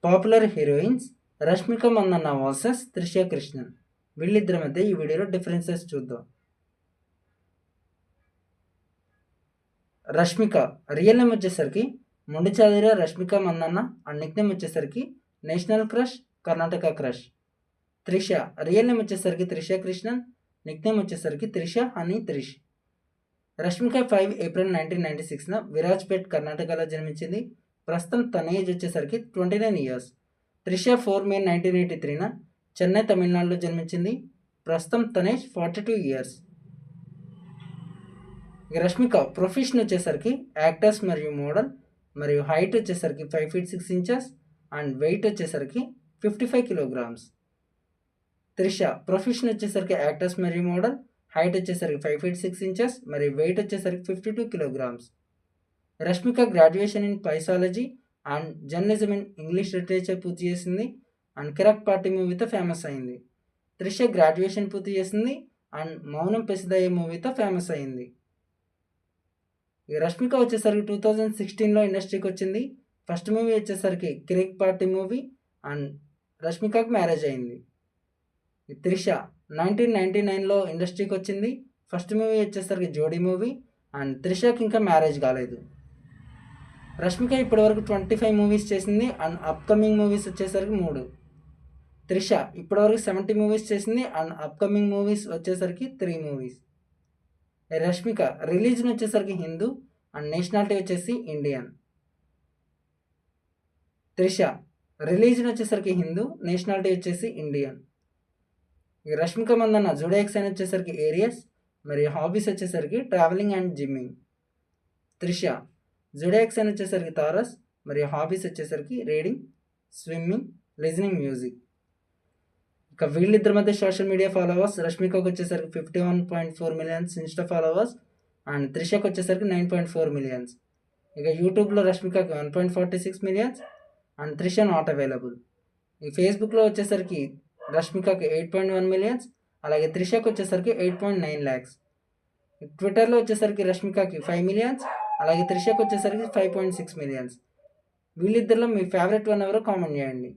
Popular heroines Rashmika Mandanna versus Trisha Krishnan. వీళ్ళిద్దరి మధ్య ఈ వీడియోలో డిఫరెన్సెస్ చూద్దాం. రష్మిక రియల్ నేమ్ వచ్చేసరికి మొండిచాదిర Rashmika Mandanna and nickname వచ్చేసరికి national crush, Karnataka crush. Trisha real name వచ్చేసరికి త్రిష కృష్ణన్, నిక్ నేమ్ వచ్చేసరికి త్రిష హనీ త్రిష్. రష్మిక 5 ఏప్రిల్ 1996న విరాజ్పేట్ కర్ణాటకలో జన్మించింది. ప్రస్తుతం తన ఏజ్ వచ్చేసరికి 29 ఇయర్స్. త్రిష 4 మే 1983న చెన్నై తమిళనాడులో జన్మించింది. ప్రస్తుతం తన ఏజ్ 42 ఇయర్స్. రష్మిక ప్రొఫెషన్ వచ్చేసరికి యాక్టర్స్ మరియు మోడల్, మరియు హైట్ వచ్చేసరికి 5 feet 6 inches అండ్ వెయిట్ వచ్చేసరికి 55 kilograms. త్రిష ప్రొఫెషన్ వచ్చేసరికి యాక్టర్స్ మరియు మోడల్, హైట్ వచ్చేసరికి 5 feet 6 inches మరియు వెయిట్ వచ్చేసరికి 52 kilograms. Rashmika graduation in psychology and journalism in English literature పూర్తి చేసింది అండ్ కిరాక్ పార్టీ మూవీతో ఫేమస్ అయింది. త్రిష గ్రాడ్యుయేషన్ పూర్తి చేసింది అండ్ మౌనం పెసిదయ్యే మూవీతో ఫేమస్ అయింది. రష్మిక వచ్చేసరికి 2016లో ఇండస్ట్రీకి వచ్చింది. ఫస్ట్ మూవీ వచ్చేసరికి కిరాక్ పార్టీ మూవీ అండ్ రష్మికకు మ్యారేజ్ అయింది. త్రిష 1999లో ఇండస్ట్రీకి వచ్చింది. ఫస్ట్ మూవీ వచ్చేసరికి జోడీ మూవీ అండ్ త్రిషకి ఇంకా మ్యారేజ్ కాలేదు. రష్మిక ఇప్పటివరకు 25 మూవీస్ చేసింది అండ్ అప్కమింగ్ మూవీస్ వచ్చేసరికి 3. త్రిష ఇప్పటివరకు 70 మూవీస్ చేసింది అండ్ అప్కమింగ్ మూవీస్ వచ్చేసరికి 3 మూవీస్. రష్మిక రిలీజన్ వచ్చేసరికి హిందూ అండ్ నేషనాలిటీ వచ్చేసి ఇండియన్. త్రిష రిలీజన్ వచ్చేసరికి హిందూ, నేషనాలిటీ వచ్చేసి Indian. Rashmika Mandanna zodiac sign వచ్చేసరికి ఏరియస్ మరియు హాబీస్ వచ్చేసరికి travelling and gymming. Trisha zodiac sign వచ్చేసరికి తారస్ మరియు హాబీస్ వచ్చేసరికి రీడింగ్, స్విమ్మింగ్, లిజనింగ్ మ్యూజిక్. ఇక వీళ్ళిద్దరి మధ్య సోషల్ మీడియా ఫాలోవర్స్ రష్మికకు వచ్చేసరికి 51.4 million ఇన్స్టా ఫాలోవర్స్ అండ్ త్రిషకు వచ్చేసరికి 9.4 million. ఇక యూట్యూబ్లో రష్మికకి 1.46 million and Trisha not available. ఈ ఫేస్బుక్లో వచ్చేసరికి రష్మికకి 8.1 million, అలాగే త్రిషకు వచ్చేసరికి 8.9 lakhs. ట్విట్టర్లో వచ్చేసరికి రష్మికకి 5 million, అలాగే త్రిషకు వచ్చేసరికి 5.6 million. వీళ్ళిద్దరిలో మీ ఫేవరెట్ వన్ ఎవరో కామెంట్ చేయండి.